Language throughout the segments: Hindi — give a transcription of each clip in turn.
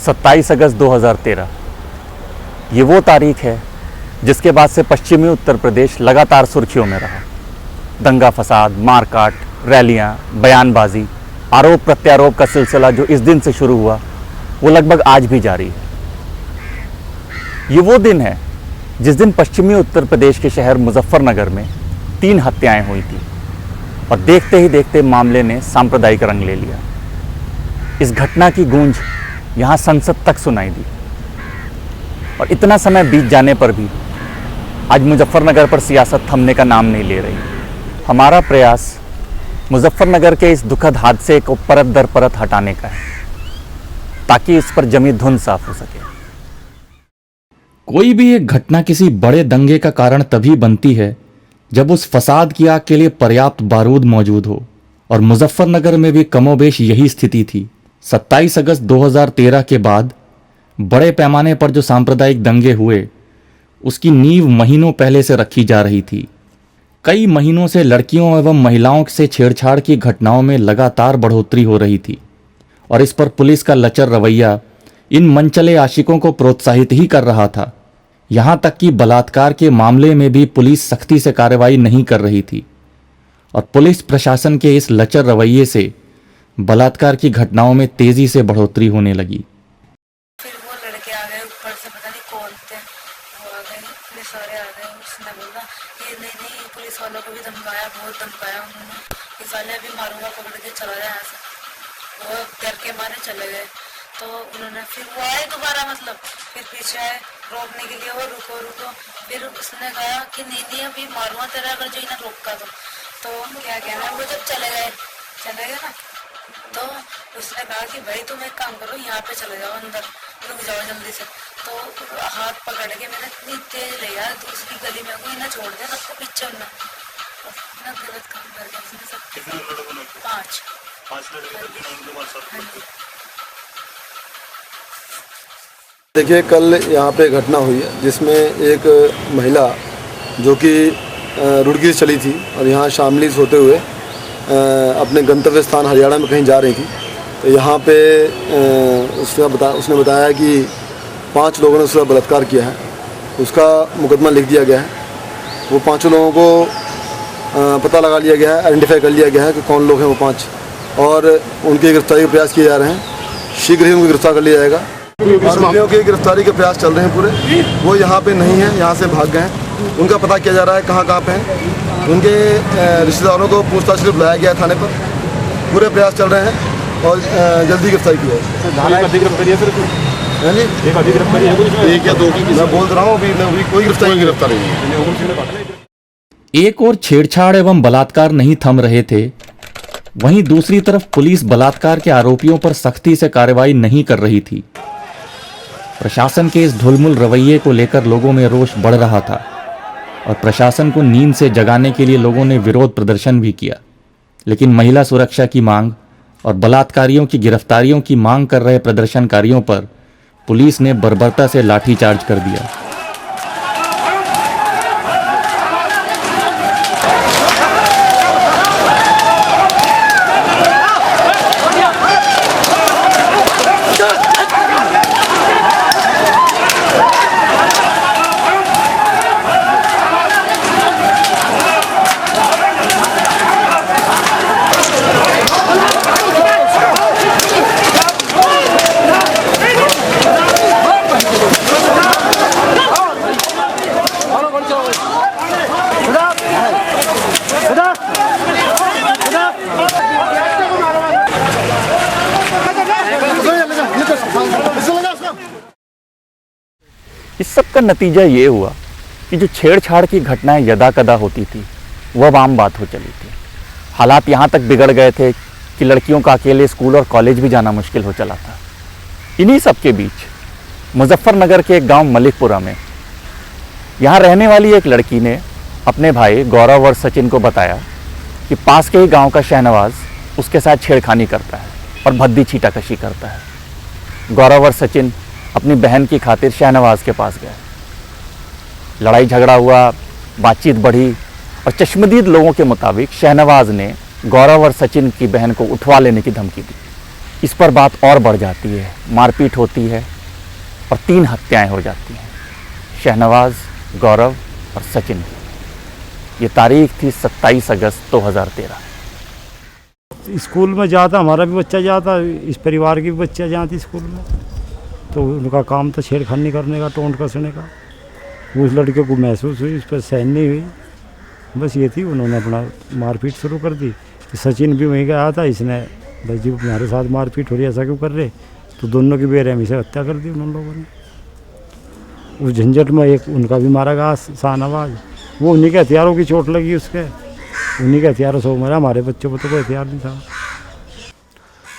27 अगस्त 2013 ये वो तारीख है जिसके बाद से पश्चिमी उत्तर प्रदेश लगातार सुर्खियों में रहा। दंगा फसाद, मारकाट, रैलियां, बयानबाजी, आरोप प्रत्यारोप का सिलसिला जो इस दिन से शुरू हुआ वो लगभग आज भी जारी है। ये वो दिन है जिस दिन पश्चिमी उत्तर प्रदेश के शहर मुजफ्फरनगर में 3 हत्याएं हुई थी और देखते ही देखते मामले ने सांप्रदायिक रंग ले लिया। इस घटना की गूंज यहाँ संसद तक सुनाई दी और इतना समय बीत जाने पर भी आज मुजफ्फरनगर पर सियासत थमने का नाम नहीं ले रही। हमारा प्रयास मुजफ्फरनगर के इस दुखद हादसे को परत दर परत हटाने का है ताकि इस पर जमी धुंध साफ हो सके। कोई भी एक घटना किसी बड़े दंगे का कारण तभी बनती है जब उस फसाद की आग के लिए पर्याप्त बारूद मौजूद हो, और मुजफ्फरनगर में भी कमोबेश यही स्थिति थी। 27 अगस्त 2013 के बाद बड़े पैमाने पर जो सांप्रदायिक दंगे हुए उसकी नींव महीनों पहले से रखी जा रही थी। कई महीनों से लड़कियों एवं महिलाओं से छेड़छाड़ की घटनाओं में लगातार बढ़ोतरी हो रही थी और इस पर पुलिस का लचर रवैया इन मनचले आशिकों को प्रोत्साहित ही कर रहा था। यहां तक कि बलात्कार के मामले में भी पुलिस सख्ती से कार्रवाई नहीं कर रही थी और पुलिस प्रशासन के इस लचर रवैये से बलात्कार की घटनाओं में तेजी से बढ़ोतरी होने लगी। फिर वो लड़के आ गए ऊपर से, पता नहीं कौन थे, वो आ गए, पुलिस वाले आ गए। उसने बोला कि नहीं, पुलिस वालों को भी धमकाया, बहुत धमकाया उन्होंने कि साले अभी मारूंगा, पकड़ के चला जाए यहाँ से। वो डर के मारे चले गए। तो उन्होंने फिर वो आए दोबारा, मतलब फिर पीछे आए रोकने के लिए, वो रुको रुको। फिर उसने कहा कि नहीं अभी मारूंगा तेरा अगर जो इन्हें रोका तो क्या कहना है। वो जब चले गए ना, तो उसने कहा कि भाई तुम एक काम करो, यहाँ पे चले जाओ, अंदर रुक जाओ जल्दी से। तो हाथ पकड़ के मैंने इतनी तेज लिया दूसरी गली में, कोई ना छोड़ दे, सबको पीछे ना गलत काम कर गया उसने सब। 5 लड़के। देखिए, कल यहाँ पे घटना हुई है जिसमें एक महिला जो कि रुड़की से चली थी और यहाँ शामली से होते हुए अपने गंतव्य स्थान हरियाणा में कहीं जा रही थी। तो यहाँ पे उसने बताया कि 5 लोगों ने उसका बलात्कार किया है। उसका मुकदमा लिख दिया गया है। वो 5 लोगों को पता लगा लिया गया है, आइडेंटिफाई कर लिया गया है कि कौन लोग हैं वो 5, और उनकी गिरफ्तारी के प्रयास किए जा रहे हैं। शीघ्र ही उनको गिरफ्तार कर लिया जाएगा। आरोपियों की गिरफ्तारी के प्रयास चल रहे हैं पूरे। वो यहाँ पे नहीं है, यहाँ से भाग गए हैं। उनका पता किया जा रहा है कहाँ पे हैं। उनके रिश्तेदारों को पूछताछ के लिए बुलाया गया है थाने पर। पूरे प्रयास चल रहे हैं और जल्दी गिरफ्तारी की जाए। मैं बोल रहा हूँ अभी कोई गिरफ्तारी नहीं है। एक और छेड़छाड़ एवं बलात्कार नहीं थम रहे थे, वहीं दूसरी तरफ पुलिस बलात्कार के आरोपियों पर सख्ती से कार्रवाई नहीं कर रही थी। प्रशासन के इस ढुलमुल रवैये को लेकर लोगों में रोष बढ़ रहा था और प्रशासन को नींद से जगाने के लिए लोगों ने विरोध प्रदर्शन भी किया। लेकिन महिला सुरक्षा की मांग और बलात्कारियों की गिरफ्तारियों की मांग कर रहे प्रदर्शनकारियों पर पुलिस ने बर्बरता से लाठीचार्ज कर दिया। इस सब का नतीजा ये हुआ कि जो छेड़छाड़ की घटनाएं यदा कदा होती थी वह अब आम बात हो चली थी। हालात यहाँ तक बिगड़ गए थे कि लड़कियों का अकेले स्कूल और कॉलेज भी जाना मुश्किल हो चला था। इन्हीं सब के बीच मुजफ्फरनगर के एक गांव मलिकपुरा में यहाँ रहने वाली एक लड़की ने अपने भाई गौरव और सचिन को बताया कि पास के ही गांव का शहनवाज उसके साथ छेड़खानी करता है और भद्दी छीटाकशी करता है। गौरव और सचिन अपनी बहन की खातिर शहनवाज के पास गए। लड़ाई झगड़ा हुआ, बातचीत बढ़ी और चश्मदीद लोगों के मुताबिक शहनवाज ने गौरव और सचिन की बहन को उठवा लेने की धमकी दी। इस पर बात और बढ़ जाती है, मारपीट होती है और 3 हत्याएं हो जाती हैं, शहनवाज, गौरव और सचिन की। ये तारीख थी 27 अगस्त 2013। स्कूल में जाता, हमारा भी बच्चा जाता, इस परिवार की भी बच्चा जाती स्कूल में, तो उनका काम था छेड़खानी करने का, टोंट कसने का। उस लड़के को महसूस हुई, उस पर सहन नहीं हुई, बस ये थी, उन्होंने अपना मारपीट शुरू कर दी। सचिन भी वहीं गया था, इसने भाई जी हमारे साथ मारपीट हो रही, ऐसा क्यों कर रहे, तो दोनों की बेरहमी से हत्या कर दी उन लोगों ने। उस झंझट में एक उनका भी मारा गया, शाहनवाज, वो उन्हीं के हथियारों की चोट लगी, उसके उन्हीं के हथियारों से मरा, हमारे बच्चों को तो कोई हथियार नहीं था।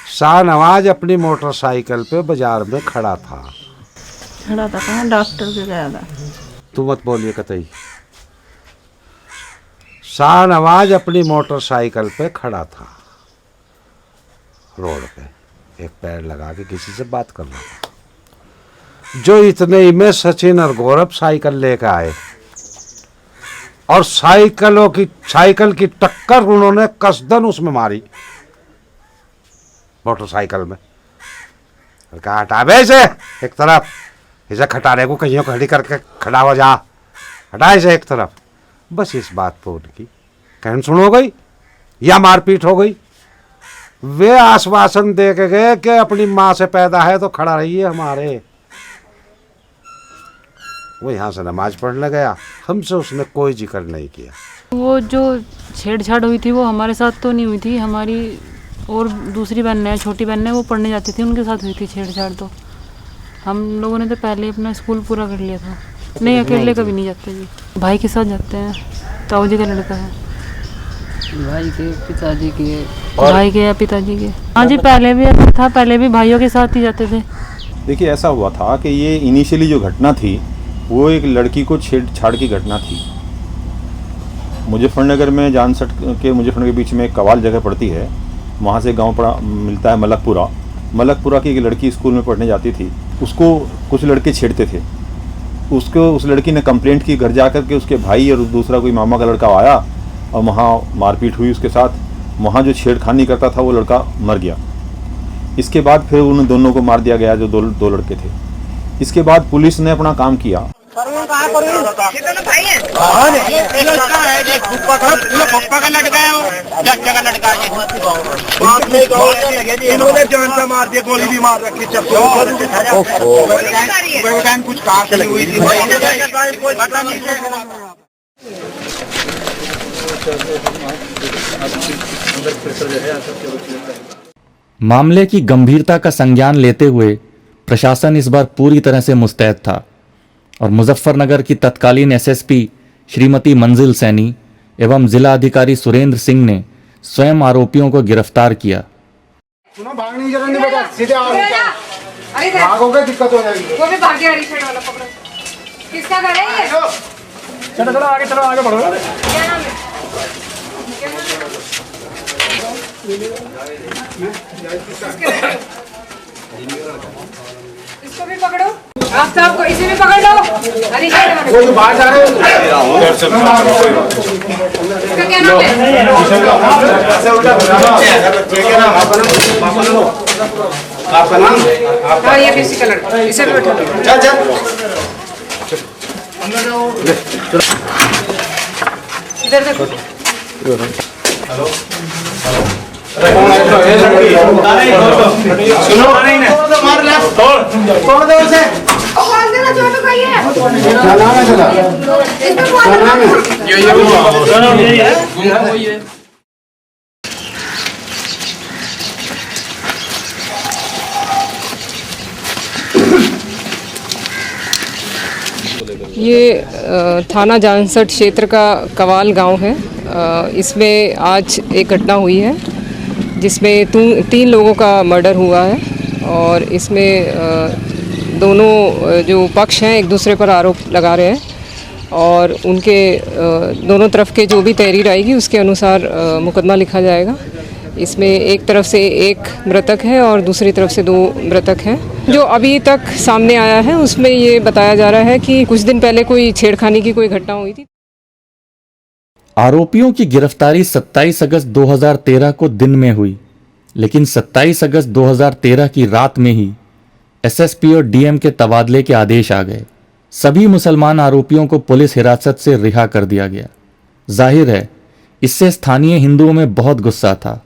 शाहनवाज अपनी मोटरसाइकिल पे बाजार में खड़ा था कहाँ डॉक्टर के गया था। तू मत बोलिए कतई। शाहनवाज अपनी मोटरसाइकिल पे खड़ा था रोड पे, एक पैर लगा के किसी से बात कर रहा था। जो इतने ही में सचिन और गौरव साइकिल लेकर आए और साइकिल की टक्कर उन्होंने कसदन उसमें मारी, मोटरसाइकिल में। कहा हटा बे इसे एक तरफ, इसे खटाने को कहीं खड़ी करके खड़ा हो जा, हटा इसे एक तरफ। बस इस बात पर उनकी कहन सुन हो गई या मारपीट हो गई। वे आश्वासन दे के गए कि अपनी माँ से पैदा है तो खड़ा रहिए हमारे। वो यहाँ से नमाज पढ़ने गया, हमसे उसने कोई जिक्र नहीं किया। वो जो छेड़छाड़ हुई थी वो हमारे साथ तो नहीं हुई थी, हमारी और दूसरी बहन है, छोटी बहन है, वो पढ़ने जाती थी, उनके साथ हुई थी छेड़छाड़। तो हम लोगों ने तो पहले अपना स्कूल पूरा कर लिया था। नहीं, अकेले कभी नहीं जाते जी, भाई के साथ जाते हैं, ताऊ जी का लड़का है। भाई के पिताजी के भाई के या पिताजी के। हाँ जी, पहले भी ऐसा था, पहले भी भाइयों के साथ ही जाते थे। देखिए ऐसा हुआ था कि ये इनिशियली जो घटना थी वो एक लड़की को छेड़छाड़ की घटना थी। मुजफ्फरनगर में जानसठ के मुजफ्फरनगर के बीच में एक कवाल जगह पड़ती है, वहाँ से गांव पड़ा मिलता है मलकपुरा की एक लड़की स्कूल में पढ़ने जाती थी, उसको कुछ लड़के छेड़ते थे। उस लड़की ने कंप्लेंट की, घर जाकर के उसके भाई और दूसरा कोई मामा का लड़का आया और वहाँ मारपीट हुई उसके साथ। वहाँ जो छेड़खानी करता था वो लड़का मर गया। इसके बाद फिर उन दोनों को मार दिया गया, जो दो लड़के थे। इसके बाद पुलिस ने अपना काम किया। मामले की गंभीरता का संज्ञान लेते हुए प्रशासन इस बार पूरी तरह से मुस्तैद था और मुजफ्फरनगर की तत्कालीन एसएसपी श्रीमती मंजिल सैनी एवं जिला अधिकारी सुरेंद्र सिंह ने स्वयं आरोपियों को गिरफ्तार किया। सुनो, भागने की जरूरत नहीं बेटा, सीधे आओ, भागोगे दिक्कत हो जाएगी। वो भी भागे वाली साइड वाला पकड़ो। किसका घर है ये? चलो आगे बढ़ो। क्या नाम है? इसको भी पकड़ो, आप सबको इसे भी पकड़ लो। वो जो बाहर जा रहे हैं, इसका क्या नाम है? आपका नाम? हाँ, ये किसी का लड़का, इसे भी बैठो। चल इधर देखो। हेलो सुनो, तोड़ दो उसे। क्या नाम है तेरा? क्या नाम है? ये थाना जानसठ क्षेत्र का कवाल गांव है। इसमें आज एक घटना हुई है जिसमें 3 लोगों का मर्डर हुआ है और इसमें दोनों जो पक्ष हैं एक दूसरे पर आरोप लगा रहे हैं और उनके दोनों तरफ के जो भी तहरीर आएगी उसके अनुसार मुकदमा लिखा जाएगा। इसमें एक तरफ से एक मृतक है और दूसरी तरफ से 2 मृतक हैं। जो अभी तक सामने आया है उसमें ये बताया जा रहा है कि कुछ दिन पहले कोई छेड़खानी की कोई घटना हुई थी। आरोपियों की गिरफ्तारी 27 अगस्त 2013 को दिन में हुई लेकिन 27 अगस्त 2013 की रात में ही एसएसपी और डीएम के तबादले के आदेश आ गए। सभी मुसलमान आरोपियों को पुलिस हिरासत से रिहा कर दिया गया। जाहिर है इससे स्थानीय हिंदुओं में बहुत गुस्सा था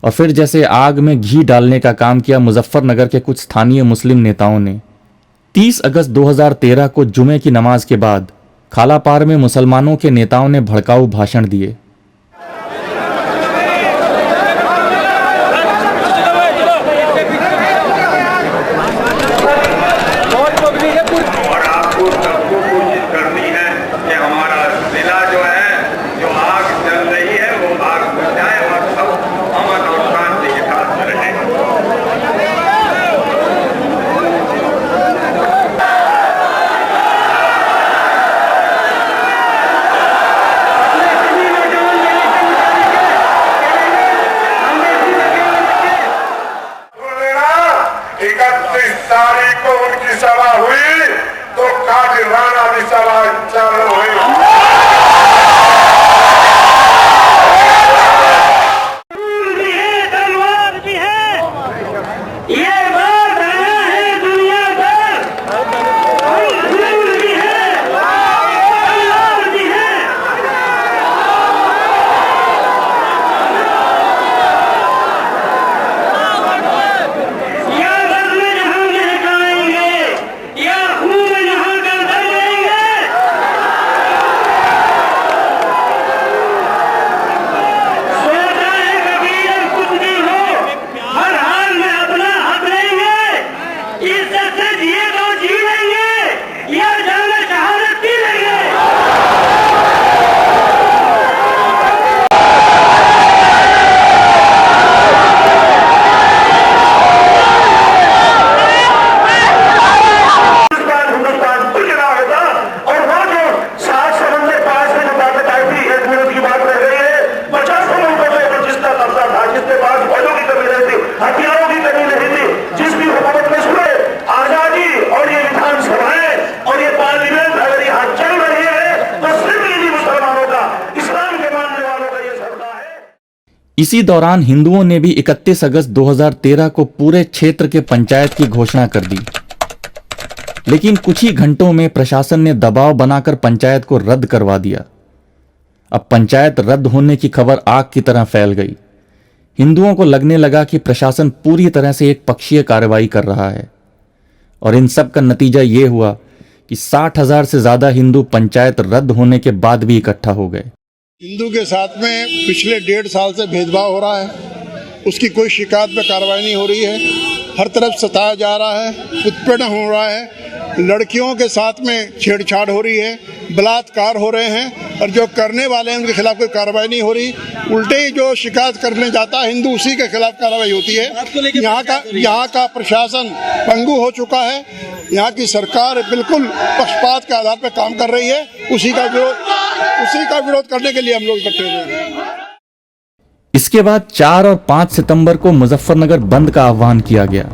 और फिर जैसे आग में घी डालने का काम किया मुजफ्फरनगर के कुछ स्थानीय मुस्लिम नेताओं ने। 30 अगस्त 2013 को जुमे की नमाज के बाद खालापार में मुसलमानों के नेताओं ने भड़काऊ भाषण दिए। इसी दौरान हिंदुओं ने भी 31 अगस्त 2013 को पूरे क्षेत्र के पंचायत की घोषणा कर दी। लेकिन कुछ ही घंटों में प्रशासन ने दबाव बनाकर पंचायत को रद्द करवा दिया। अब पंचायत रद्द होने की खबर आग की तरह फैल गई। हिंदुओं को लगने लगा कि प्रशासन पूरी तरह से एक पक्षीय कार्रवाई कर रहा है और इन सब का नतीजा ये हुआ कि 60,000 से ज्यादा हिंदू पंचायत रद्द होने के बाद भी इकट्ठा हो गए। हिंदू के साथ में पिछले 1.5 साल से भेदभाव हो रहा है, उसकी कोई शिकायत पे कार्रवाई नहीं हो रही है, हर तरफ सताया जा रहा है, उत्पीड़न हो रहा है, लड़कियों के साथ में छेड़छाड़ हो रही है, बलात्कार हो रहे हैं और जो करने वाले हैं उनके खिलाफ कोई कार्रवाई नहीं हो रही। उल्टे ही जो शिकायत करने जाता है हिंदू उसी के खिलाफ कार्रवाई होती है। यहाँ का प्रशासन पंगु हो चुका है। यहाँ की सरकार बिल्कुल पक्षपात के आधार पर काम कर रही है। उसी का विरोध करने के लिए हम लोग इकट्ठे हुए हैं। इसके बाद 4 और 5 सितंबर को मुजफ्फरनगर बंद का आह्वान किया गया।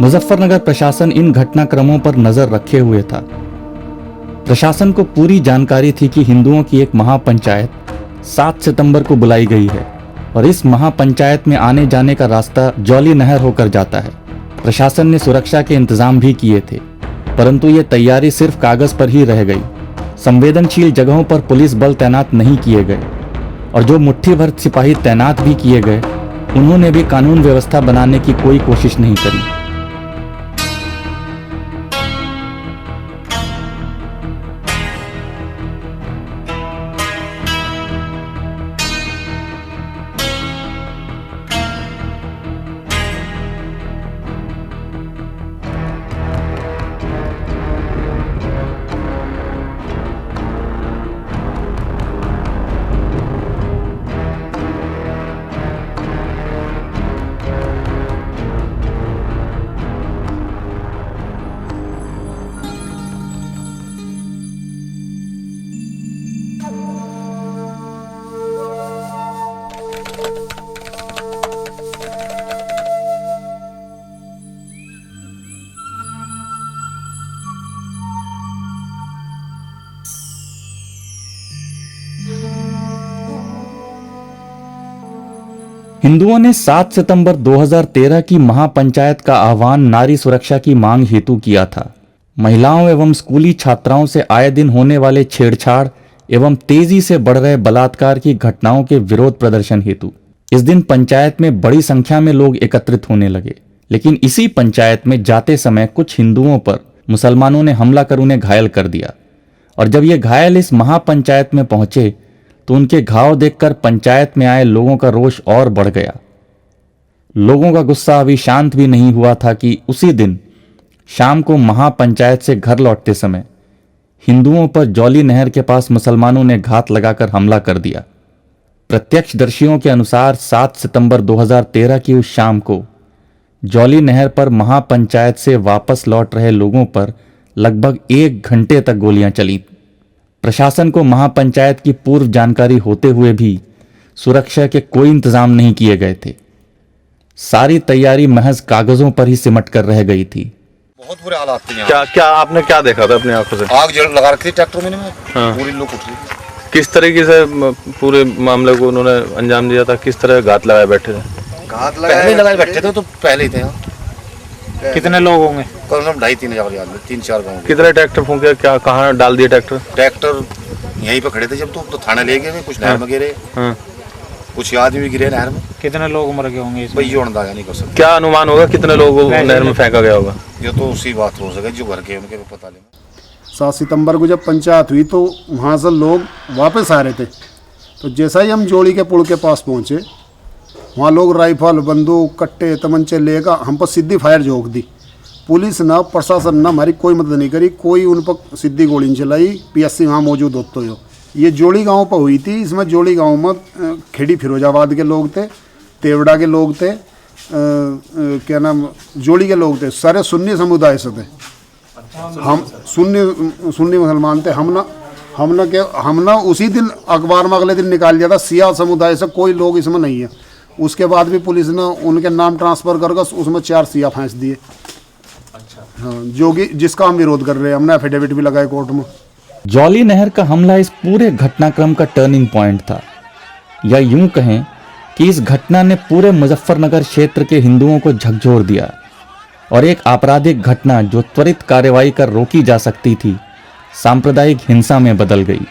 मुजफ्फरनगर प्रशासन इन घटनाक्रमों पर नजर रखे हुए था। प्रशासन को पूरी जानकारी थी कि हिंदुओं की एक महापंचायत 7 सितंबर को बुलाई गई है और इस महापंचायत में आने जाने का रास्ता जौली नहर होकर जाता है। प्रशासन ने सुरक्षा के इंतजाम भी किए थे, परंतु ये तैयारी सिर्फ कागज पर ही रह गई। संवेदनशील जगहों पर पुलिस बल तैनात नहीं किए गए और जो मुट्ठी भर सिपाही तैनात भी किए गए उन्होंने भी कानून व्यवस्था बनाने की कोई कोशिश नहीं करी। हिंदुओं ने 7 सितंबर 2013 की महापंचायत का आह्वान नारी सुरक्षा की मांग हेतु किया था। महिलाओं एवं स्कूली छात्राओं से आए दिन होने वाले छेड़छाड़ एवं तेजी से बढ़ रहे बलात्कार की घटनाओं के विरोध प्रदर्शन हेतु इस दिन पंचायत में बड़ी संख्या में लोग एकत्रित होने लगे। लेकिन इसी पंचायत में जाते समय कुछ हिंदुओं पर मुसलमानों ने हमला कर उन्हें घायल कर दिया और जब ये घायल इस महापंचायत में पहुंचे तो उनके घाव देखकर पंचायत में आए लोगों का रोष और बढ़ गया। लोगों का गुस्सा अभी शांत भी नहीं हुआ था कि उसी दिन शाम को महापंचायत से घर लौटते समय हिंदुओं पर जौली नहर के पास मुसलमानों ने घात लगाकर हमला कर दिया। प्रत्यक्षदर्शियों के अनुसार 7 सितंबर 2013 की उस शाम को जौली नहर पर महापंचायत से वापस लौट रहे लोगों पर लगभग 1 घंटे तक गोलियां चली। प्रशासन को महापंचायत की पूर्व जानकारी होते हुए भी सुरक्षा के कोई इंतजाम नहीं किए गए थे। सारी तैयारी महज कागजों पर ही सिमट कर रह गई थी। बहुत बुरे हालात थे। क्या क्या आपने क्या देखा था अपनी आंखों से? आग जल लगा रखी थी ट्रैक्टर में। हाँ। पूरी लोग उठ रही। किस तरीके से पूरे मामले को उन्होंने अंजाम दिया था? किस तरह घात लगाए बैठे थे? घात लगाए बैठे थे तो पहले ही थे। कितने लोग होंगे? कल हम 2.5-3 हजार 3-4 गाँव। कितने ट्रैक्टर फूंके? क्या कहाँ डाल दिए ट्रैक्टर यहीं पे खड़े थे जब तो थाने ले गए। कुछ नहर में गिरे, कुछ आदमी भी गिरे नहर में। कितने लोग मर गए होंगे? भाई ये अंदाजा नहीं कर सकते। क्या अनुमान होगा कितने लोगों नहर में फेंका गया होगा? ये तो उसी बात हो सके जो घर के उनके पता लेना। 7 सितंबर को जब पंचायत हुई तो वहाँ से लोग वापस आ रहे थे। तो जैसा ही हम जोड़ी के पुल के पास पहुँचे वहाँ लोग राइफल, बंदूक, कट्टे, तमंचे लेकर हम पर सीधी फायर झोंक दी। पुलिस ना, प्रशासन ना हमारी कोई मदद नहीं करी। कोई उन पर सीधी गोली नहीं चलाई। पीएससी वहाँ मौजूद होते हो। ये जोड़ी गांव पर हुई थी। इसमें जोड़ी गांव में खेड़ी फिरोजाबाद के लोग थे, तेवड़ा के लोग थे, क्या नाम जोड़ी के लोग थे। सारे सुन्नी समुदाय से थे। हम सुन्नी मुसलमान थे। हमने उसी दिन अखबार में अगले दिन निकाल दिया था सिया समुदाय से कोई लोग इसमें नहीं है। उसके बाद भी पुलिस ने उनके नाम ट्रांसफर करके उसमें 4 सिया फांस दिए। हाँ, जो कि जिसका हम विरोध कर रहे हैं। हमने एफिडेविट भी लगाए कोर्ट में। जौली नहर का हमला इस पूरे घटनाक्रम का टर्निंग पॉइंट था, या यूं कहें कि इस घटना ने पूरे मुजफ्फरनगर क्षेत्र के हिंदुओं को झकझोर दिया और एक आपराधिक घटना जो त्वरित कार्रवाई कर रोकी जा सकती थी सांप्रदायिक हिंसा में बदल गई।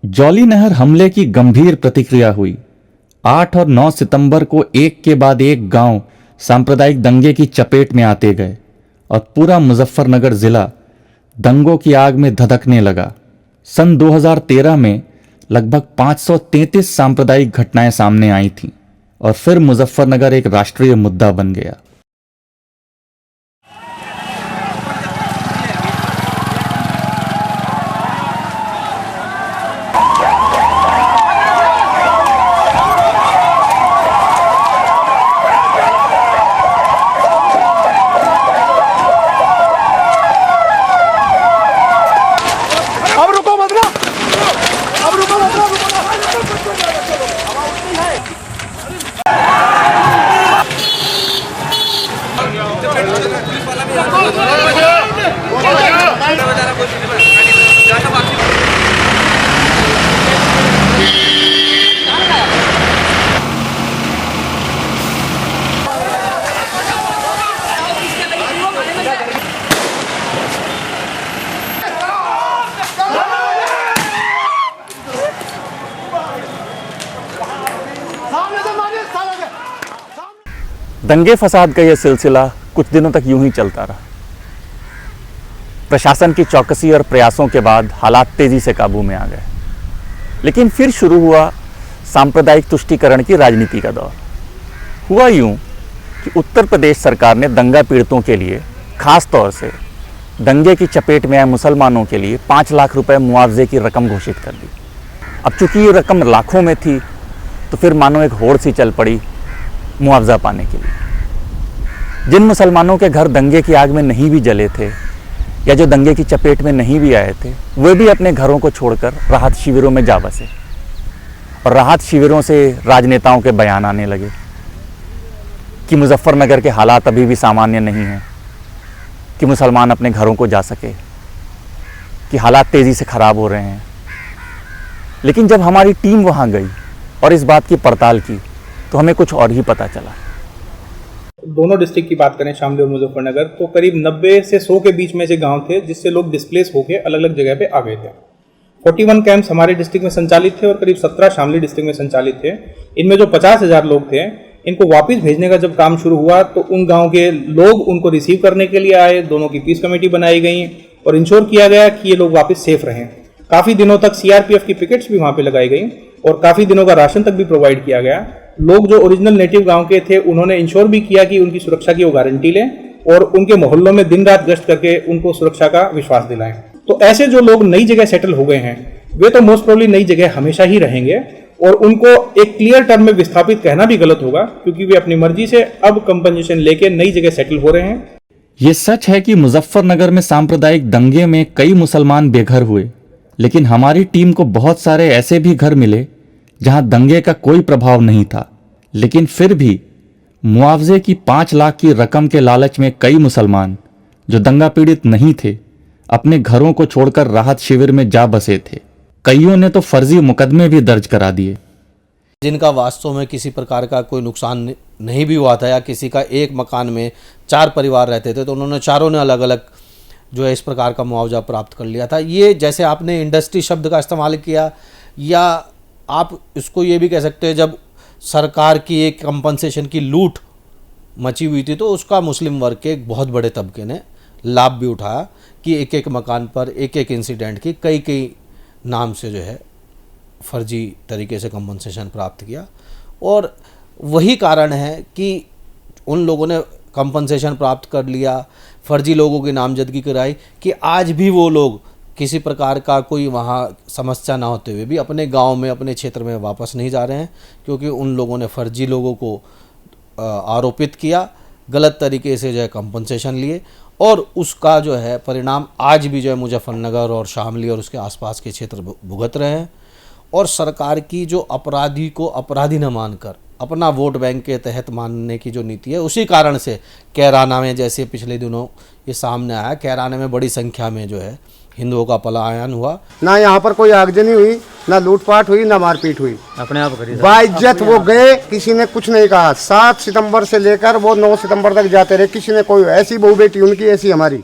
जौली नहर हमले की गंभीर प्रतिक्रिया हुई। 8 और 9 सितंबर को एक के बाद एक गांव सांप्रदायिक दंगे की चपेट में आते गए और पूरा मुजफ्फरनगर जिला दंगों की आग में धधकने लगा। सन 2013 में लगभग 533 सांप्रदायिक घटनाएं सामने आई थीं और फिर मुजफ्फरनगर एक राष्ट्रीय मुद्दा बन गया। दंगे फसाद का यह सिलसिला कुछ दिनों तक यूं ही चलता रहा। प्रशासन की चौकसी और प्रयासों के बाद हालात तेजी से काबू में आ गए, लेकिन फिर शुरू हुआ सांप्रदायिक तुष्टीकरण की राजनीति का दौर। हुआ यूं कि उत्तर प्रदेश सरकार ने दंगा पीड़ितों के लिए, खास तौर से दंगे की चपेट में आए मुसलमानों के लिए 5 लाख रुपए मुआवजे की रकम घोषित कर दी। अब चूंकि ये रकम लाखों में थी, तो फिर मानो एक होड़ सी चल पड़ी मुआवजा पाने के लिए। जिन मुसलमानों के घर दंगे की आग में नहीं भी जले थे या जो दंगे की चपेट में नहीं भी आए थे, वे भी अपने घरों को छोड़कर राहत शिविरों में जा बसे। और राहत शिविरों से राजनेताओं के बयान आने लगे कि मुजफ्फरनगर के हालात अभी भी सामान्य नहीं हैं, कि मुसलमान अपने घरों को जा सके, कि हालात तेज़ी से ख़राब हो रहे हैं। लेकिन जब हमारी टीम वहाँ गई और इस बात की पड़ताल की, तो हमें कुछ और ही पता चला। दोनों डिस्ट्रिक्ट की बात करें, शामली और मुजफ्फरनगर, तो करीब 90 से 100 के बीच में से गांव थे जिससे लोग डिस्प्लेस होकर अलग अलग जगह पे आ गए थे। 41 कैंप्स हमारे डिस्ट्रिक्ट में संचालित थे और करीब 17 शामली डिस्ट्रिक्ट में संचालित थे। इनमें जो 50,000 लोग थे, इनको वापस भेजने का जब काम शुरू हुआ तो उन गाँव के लोग उनको रिसीव करने के लिए आए। दोनों की पीस कमेटी बनाई गई और इंश्योर किया गया कि ये लोग वापस सेफ रहें। काफ़ी दिनों तक सीआरपीएफ की पिकेट्स भी वहाँ पे लगाई गई और काफ़ी दिनों का राशन तक भी प्रोवाइड किया गया। लोग जो ओरिजिनल नेटिव गांव के थे, उन्होंने इंश्योर भी किया कि उनकी सुरक्षा की वो गारंटी लें और उनके मोहल्लों में दिन रात गश्त करके उनको सुरक्षा का विश्वास दिलाएं। तो ऐसे जो लोग नई जगह सेटल हो गए हैं, वे तो मोस्ट प्रोबेबली नई जगह हमेशा ही रहेंगे और उनको एक क्लियर टर्म में विस्थापित कहना भी गलत होगा, क्योंकि वे अपनी मर्जी से अब कंपनसेशन लेके नई जगह सेटल हो रहे हैं। ये सच है कि मुजफ्फरनगर में सांप्रदायिक दंगे में कई मुसलमान बेघर हुए, लेकिन हमारी टीम को बहुत सारे ऐसे भी घर मिले जहां दंगे का कोई प्रभाव नहीं था, लेकिन फिर भी मुआवजे की 5 लाख की रकम के लालच में कई मुसलमान जो दंगा पीड़ित नहीं थे, अपने घरों को छोड़कर राहत शिविर में जा बसे थे। कईयों ने तो फर्जी मुकदमे भी दर्ज करा दिए। जिनका वास्तव में किसी प्रकार का कोई नुकसान नहीं भी हुआ था, या किसी का एक मकान में 4 परिवार रहते थे, तो उन्होंने चारों ने अलग अलग जो है इस प्रकार का मुआवजा प्राप्त कर लिया था। ये जैसे आपने इंडस्ट्री शब्द का इस्तेमाल किया, या आप इसको ये भी कह सकते हैं, जब सरकार की एक कंपनसेशन की लूट मची हुई थी तो उसका मुस्लिम वर्ग के एक बहुत बड़े तबके ने लाभ भी उठाया कि एक एक मकान पर एक एक इंसिडेंट की कई नाम से जो है फर्जी तरीके से कंपनसेशन प्राप्त किया। और वही कारण है कि उन लोगों ने कंपनसेशन प्राप्त कर लिया, फर्जी लोगों की नामजदगी कराई, कि आज भी वो लोग किसी प्रकार का कोई वहाँ समस्या ना होते हुए भी अपने गांव में, अपने क्षेत्र में वापस नहीं जा रहे हैं, क्योंकि उन लोगों ने फर्जी लोगों को आरोपित किया, गलत तरीके से जो है कंपनसेशन लिए, और उसका जो है परिणाम आज भी जो है मुजफ्फरनगर और शामली और उसके आसपास के क्षेत्र भुगत रहे हैं। और सरकार की जो अपराधी को अपराधी न मानकर अपना वोट बैंक के तहत मानने की जो नीति है, उसी कारण से कैराना में, जैसे पिछले दिनों ये सामने आया, कैराना में बड़ी संख्या में जो है हिंदुओं का पलायन हुआ। ना यहाँ पर कोई आगजनी हुई, ना लूटपाट हुई, ना मारपीट हुई, अपने आप बाइज्जत वो गए, किसी ने कुछ नहीं कहा। 7 सितंबर से लेकर वो 9 सितंबर तक जाते रहे, किसी ने कोई, ऐसी बहू बेटी उनकी ऐसी हमारी,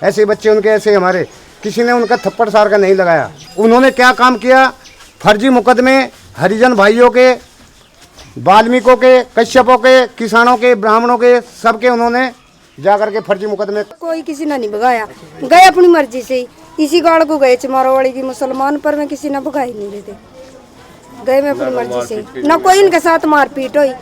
ऐसे बच्चे उनके ऐसे हमारे, किसी ने उनका थप्पड़ सार का नहीं लगाया। उन्होंने क्या काम किया, फर्जी मुकदमे हरिजन भाइयों के, वाल्मीकों के, कश्यपों के, किसानों के, ब्राह्मणों के, सबके उन्होंने जाकर के फर्जी मुकदमे। कोई किसी ने नहीं भगाया, गए अपनी मर्जी से, इसी गाड़ को गए चमारोवाड़ी की मुसलमान पर में किसी ने भगा ही नहीं देते, गए मैं अपनी मर्जी से, ना कोई इनके साथ मारपीट हुई।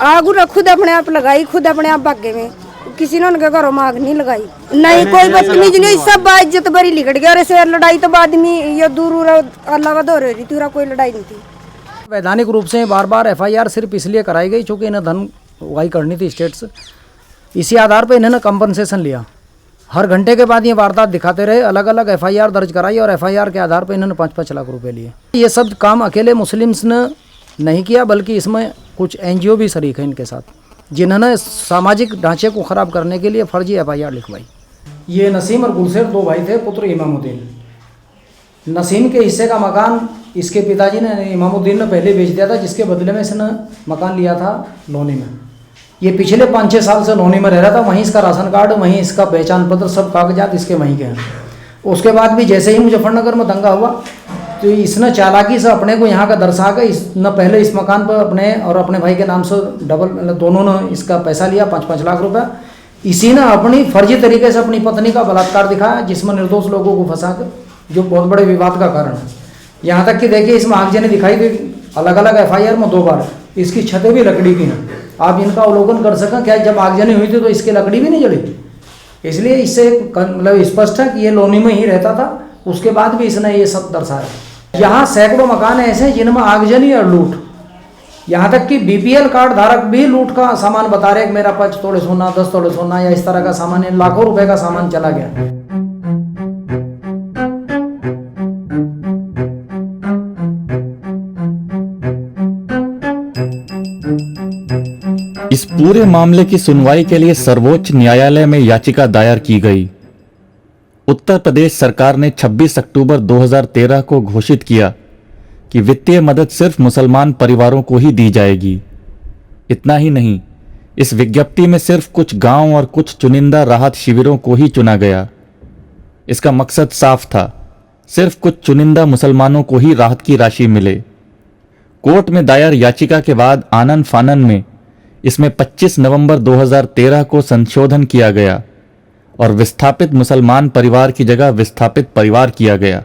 आग खुद अपने आप लगाई, खुद अपने आप भागे में, किसी ने उनके घरों में आग नहीं लगाई, नहीं कोई बदतमीज नहीं, सब इज्जत बरी लिखट गया। और लड़ाई तो बाद में ये दूर अल्लाह दो रही थी, कोई लड़ाई नहीं थी। वैधानिक रूप से बार बार एफआईआर सिर्फ इसलिए कराई गई चूँकि इन्हें धन उगाही करनी थी स्टेट से, इसी आधार पर इन्होंने कंपनसेशन लिया। हर घंटे के बाद ये वारदात दिखाते रहे, अलग अलग एफआईआर दर्ज कराई और एफआईआर के आधार पर इन्होंने 5-5 लाख रुपए लिए। ये सब काम अकेले मुस्लिम्स ने नहीं किया, बल्कि इसमें कुछ एनजीओ भी शरीक है इनके साथ, जिन्होंने सामाजिक ढांचे को ख़राब करने के लिए फर्जी एफआईआर लिखवाई। ये नसीम और गुलशेर 2 भाई थे, पुत्र इमामुद्दीन। नसीम के हिस्से का मकान इसके पिताजी ने, इमामुद्दीन ने पहले बेच दिया था, जिसके बदले में इसने मकान लिया था लोनी में। ये पिछले 5-6 साल से लोनी में रह रहा था, वहीं इसका राशन कार्ड, वहीं इसका पहचान पत्र, सब कागजात इसके वहीं के हैं। उसके बाद भी जैसे ही मुजफ्फरनगर में दंगा हुआ, तो इसने चालाकी से अपने को यहाँ का दर्शा कर न पहले इस मकान पर अपने और अपने भाई के नाम से डबल मतलब दोनों ने इसका पैसा लिया 5-5 लाख रुपए। इसी ने अपनी फर्जी तरीके से अपनी पत्नी का बलात्कार दिखाया, जिसमें निर्दोष लोगों को फंसा कर, जो बहुत बड़े विवाद का कारण है। यहाँ तक कि देखिए इसमें आगजनी दिखाई दी अलग अलग FIR में 2 बार। इसकी छतें भी लकड़ी की हैं, आप इनका अवलोकन कर सकें। क्या जब आगजनी हुई थी तो इसकी लकड़ी भी नहीं जली? इसलिए इससे मतलब स्पष्ट है कि ये लोनी में ही रहता था, उसके बाद भी इसने ये सब दर्शाया। यहाँ सैकड़ों मकान ऐसे हैं जिनमें आगजनी और लूट, यहाँ तक कि BPL कार्ड धारक भी लूट का सामान बता रहे कि मेरा 5 तोले सोना, 10 तोले सोना या इस तरह का सामान, लाखों रुपए का सामान चला गया। इस पूरे मामले की सुनवाई के लिए सर्वोच्च न्यायालय में याचिका दायर की गई। उत्तर प्रदेश सरकार ने 26 अक्टूबर 2013 को घोषित किया कि वित्तीय मदद सिर्फ मुसलमान परिवारों को ही दी जाएगी। इतना ही नहीं, इस विज्ञप्ति में सिर्फ कुछ गांव और कुछ चुनिंदा राहत शिविरों को ही चुना गया। इसका मकसद साफ था, सिर्फ कुछ चुनिंदा मुसलमानों को ही राहत की राशि मिले। कोर्ट में दायर याचिका के बाद आनन फानन में इसमें 25 नवंबर 2013 को संशोधन किया गया और विस्थापित मुसलमान परिवार की जगह विस्थापित परिवार किया गया।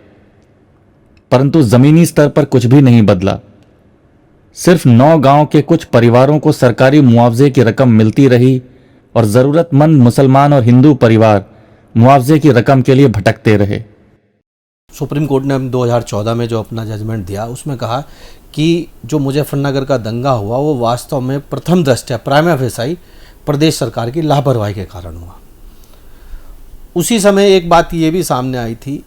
परंतु जमीनी स्तर पर कुछ भी नहीं बदला। सिर्फ 9 गांव के कुछ परिवारों को सरकारी मुआवजे की रकम मिलती रही और जरूरतमंद मुसलमान और हिंदू परिवार मुआवजे की रकम के लिए भटकते रहे। सुप्रीम कोर्ट ने 2014 में जो अपना जजमेंट दिया उसमें कहा कि जो मुजफ्फरनगर का दंगा हुआ वो वास्तव में प्रथम दृष्टया प्राइमा फेसाई प्रदेश सरकार की लापरवाही के कारण हुआ। उसी समय एक बात ये भी सामने आई थी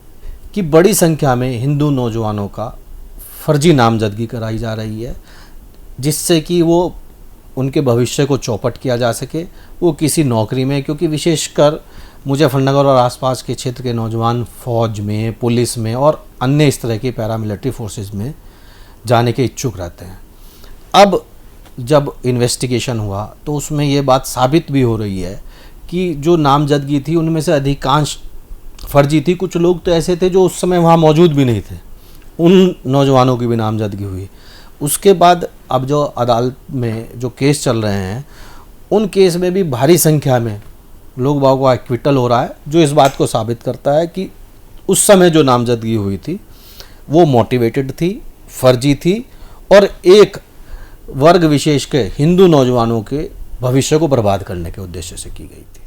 कि बड़ी संख्या में हिंदू नौजवानों का फर्जी नामजदगी कराई जा रही है, जिससे कि वो उनके भविष्य को चौपट किया जा सके, वो किसी नौकरी में, क्योंकि विशेषकर मुजफ्फरनगर और आसपास के क्षेत्र के नौजवान फौज में, पुलिस में और अन्य इस तरह की पैरामिलिट्री फोर्सेस में जाने के इच्छुक रहते हैं। अब जब इन्वेस्टिगेशन हुआ तो उसमें ये बात साबित भी हो रही है कि जो नामजदगी थी उनमें से अधिकांश फर्जी थी। कुछ लोग तो ऐसे थे जो उस समय वहाँ मौजूद भी नहीं थे, उन नौजवानों की भी नामजदगी हुई। उसके बाद अब जो अदालत में जो केस चल रहे हैं उन केस में भी भारी संख्या में लोग बागों का एक्विटल हो रहा है, जो इस बात को साबित करता है कि उस समय जो नामजदगी हुई थी वो मोटिवेटेड थी, फर्जी थी और एक वर्ग विशेष के हिंदू नौजवानों के भविष्य को बर्बाद करने के उद्देश्य से की गई थी।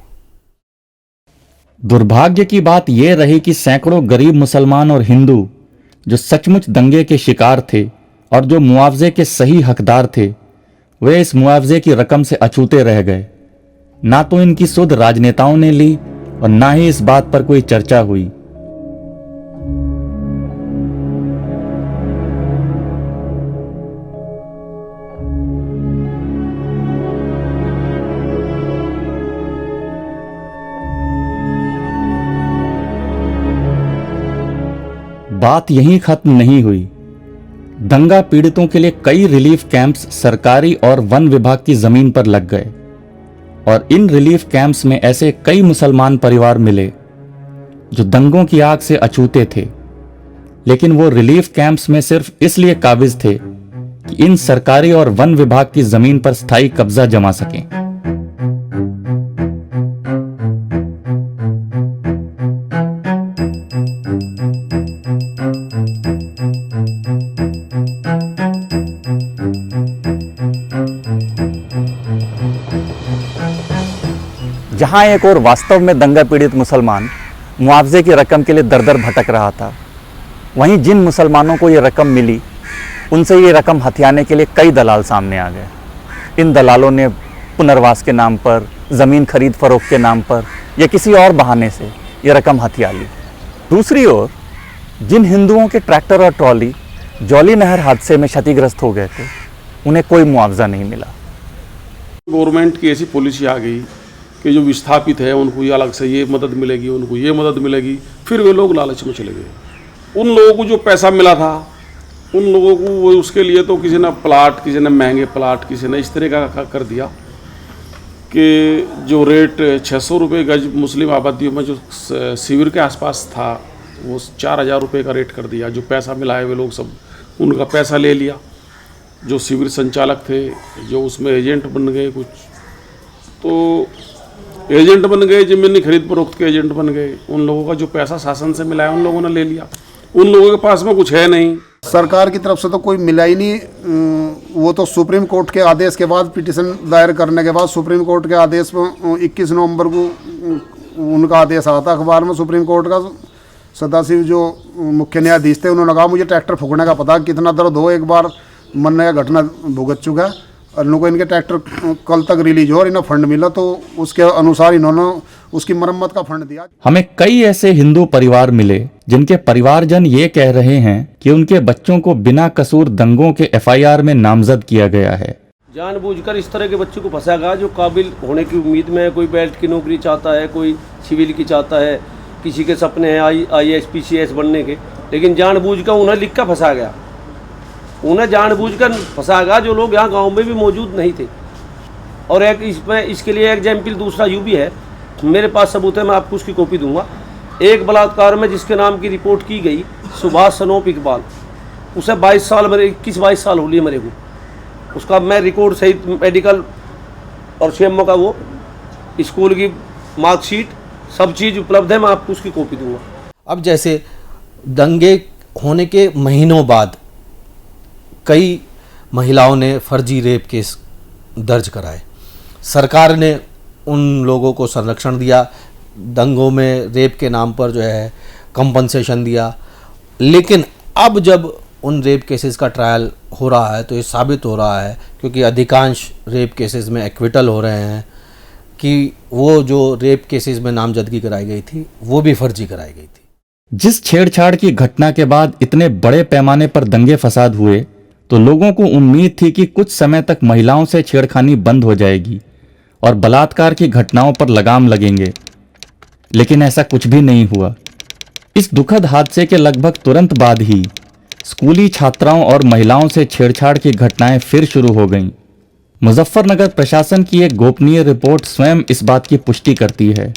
दुर्भाग्य की बात यह रही कि सैकड़ों गरीब मुसलमान और हिंदू जो सचमुच दंगे के शिकार थे और जो मुआवजे के सही हकदार थे, वे इस मुआवजे की रकम से अछूते रह गए। ना तो इनकी सुध राजनेताओं ने ली और ना ही इस बात पर कोई चर्चा हुई। बात यहीं खत्म नहीं हुई। दंगा पीड़ितों के लिए कई रिलीफ कैंप्स सरकारी और वन विभाग की जमीन पर लग गए और इन रिलीफ कैंप्स में ऐसे कई मुसलमान परिवार मिले जो दंगों की आग से अछूते थे, लेकिन वो रिलीफ कैंप्स में सिर्फ इसलिए काबिज थे कि इन सरकारी और वन विभाग की जमीन पर स्थायी कब्जा जमा सकें। जहां एक और वास्तव में दंगा पीड़ित मुसलमान मुआवजे की रकम के लिए दर दर भटक रहा था, वहीं जिन मुसलमानों को ये रकम मिली उनसे ये रकम हथियाने के लिए कई दलाल सामने आ गए। इन दलालों ने पुनर्वास के नाम पर, ज़मीन खरीद फरोख्त के नाम पर या किसी और बहाने से ये रकम हथिया ली। दूसरी ओर जिन हिंदुओं के ट्रैक्टर और ट्रॉली जौली नहर हादसे में क्षतिग्रस्त हो गए थे, उन्हें कोई मुआवजा नहीं मिला। गवर्नमेंट की ऐसी पॉलिसी आ गई कि जो विस्थापित है उनको ये अलग से ये मदद मिलेगी, उनको ये मदद मिलेगी, फिर वे लोग लालच में चले गए। उन लोगों को जो पैसा मिला था उन लोगों को वो उसके लिए तो किसी ने प्लाट, किसी ने महंगे प्लाट, किसी ने इस तरह का कर दिया कि जो रेट 600 रुपये गज मुस्लिम आबादियों में जो शिविर के आसपास था वो 4,000 रुपये का रेट कर दिया। जो पैसा मिला है वे लोग सब उनका पैसा ले लिया। जो शिविर संचालक थे, जो उसमें एजेंट बन गए कुछ, तो एजेंट बन गए, जमीनी खरीद फरोख्त के एजेंट बन गए। उन लोगों का जो पैसा शासन से मिला है उन लोगों ने ले लिया। उन लोगों के पास में कुछ है नहीं। सरकार की तरफ से तो कोई मिला ही नहीं। वो तो सुप्रीम कोर्ट के आदेश के बाद, पिटीशन दायर करने के बाद, सुप्रीम कोर्ट के आदेश में 21 नवंबर को उनका आदेश आता अखबार में सुप्रीम कोर्ट का। सदाशिव जो मुख्य न्यायाधीश थे उन्होंने कहा मुझे ट्रैक्टर फूकने का पता, कितना दर्द हो, एक बार मरने का घटना भुगत चुका है। और इनको इनके ट्रैक्टर कल तक रिलीज हो और इन्हें फंड मिला तो उसके अनुसार इन्होंने उसकी मरम्मत का फंड दिया। हमें कई ऐसे हिंदू परिवार मिले जिनके परिवारजन ये कह रहे हैं कि उनके बच्चों को बिना कसूर दंगों के एफआईआर में नामजद किया गया है। जानबूझकर इस तरह के बच्चों को फंसाएगा जो काबिल होने की उम्मीद में है। कोई बेल्ट की नौकरी चाहता है, कोई सिविल की चाहता है, किसी के सपने हैं IAS PCS बनने के, लेकिन जानबूझकर उन्हें लिख कर फंसा गया। उन्हें जानबूझकर फंसाएगा जो लोग यहाँ गांव में भी मौजूद नहीं थे। और एक इसके लिए एग्जाम्पल दूसरा यूँ भी है, मेरे पास सबूत है, मैं आपको उसकी कॉपी दूंगा। एक बलात्कार में जिसके नाम की रिपोर्ट की गई, सुभाष सनोप इकबाल, उसे 22 साल मेरे 21-22 साल हो लिए मेरे को। उसका मैं रिकॉर्ड सहित मेडिकल और CMO का वो स्कूल की मार्कशीट सब चीज़ उपलब्ध है, मैं आपको उसकी कॉपी दूंगा। अब जैसे दंगे होने के महीनों बाद कई महिलाओं ने फर्जी रेप केस दर्ज कराए। सरकार ने उन लोगों को संरक्षण दिया, दंगों में रेप के नाम पर जो है कंपनसेशन दिया। लेकिन अब जब उन रेप केसेस का ट्रायल हो रहा है तो ये साबित हो रहा है, क्योंकि अधिकांश रेप केसेस में एक्विटल हो रहे हैं, कि वो जो रेप केसेस में नामजदगी कराई गई थी वो भी फर्जी कराई गई थी। जिस छेड़छाड़ की घटना के बाद इतने बड़े पैमाने पर दंगे फसाद हुए तो लोगों को उम्मीद थी कि कुछ समय तक महिलाओं से छेड़खानी बंद हो जाएगी और बलात्कार की घटनाओं पर लगाम लगेंगे, लेकिन ऐसा कुछ भी नहीं हुआ। इस दुखद हादसे के लगभग तुरंत बाद ही स्कूली छात्राओं और महिलाओं से छेड़छाड़ की घटनाएं फिर शुरू हो गईं। मुजफ्फरनगर प्रशासन की एक गोपनीय रिपोर्ट स्वयं इस बात की पुष्टि करती है।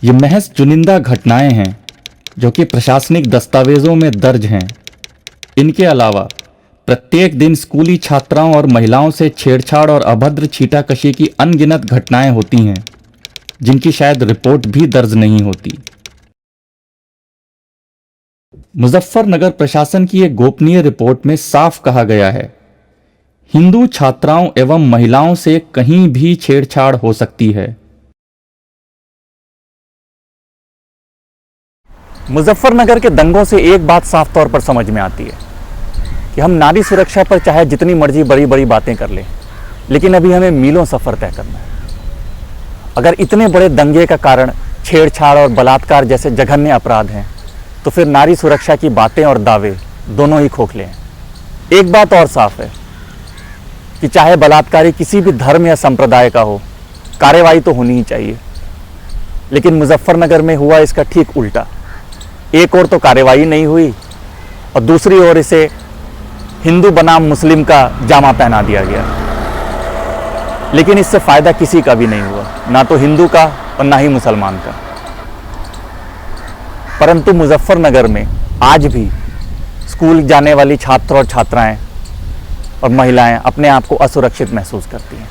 ये महज चुनिंदा घटनाएं हैं जो कि प्रशासनिक दस्तावेजों में दर्ज हैं। इनके अलावा प्रत्येक दिन स्कूली छात्राओं और महिलाओं से छेड़छाड़ और अभद्र छीटाकशी की अनगिनत घटनाएं होती हैं, जिनकी शायद रिपोर्ट भी दर्ज नहीं होती। मुजफ्फरनगर प्रशासन की एक गोपनीय रिपोर्ट में साफ कहा गया है, हिंदू छात्राओं एवं महिलाओं से कहीं भी छेड़छाड़ हो सकती है। मुजफ्फरनगर के दंगों से एक बात साफ तौर पर समझ में आती है कि हम नारी सुरक्षा पर चाहे जितनी मर्जी बड़ी बड़ी बातें कर लें, लेकिन अभी हमें मीलों सफ़र तय करना है। अगर इतने बड़े दंगे का कारण छेड़छाड़ और बलात्कार जैसे जघन्य अपराध हैं, तो फिर नारी सुरक्षा की बातें और दावे दोनों ही खोखले हैं। एक बात और साफ है कि चाहे बलात्कारी किसी भी धर्म या संप्रदाय का हो, कार्रवाई तो होनी ही चाहिए। लेकिन मुजफ्फरनगर में हुआ इसका ठीक उल्टा। एक और तो कार्रवाई नहीं हुई और दूसरी ओर इसे हिंदू बनाम मुस्लिम का जामा पहना दिया गया। लेकिन इससे फायदा किसी का भी नहीं हुआ, ना तो हिंदू का और ना ही मुसलमान का। परंतु मुजफ्फरनगर में आज भी स्कूल जाने वाली छात्र और छात्राएं और महिलाएं अपने आप को असुरक्षित महसूस करती हैं।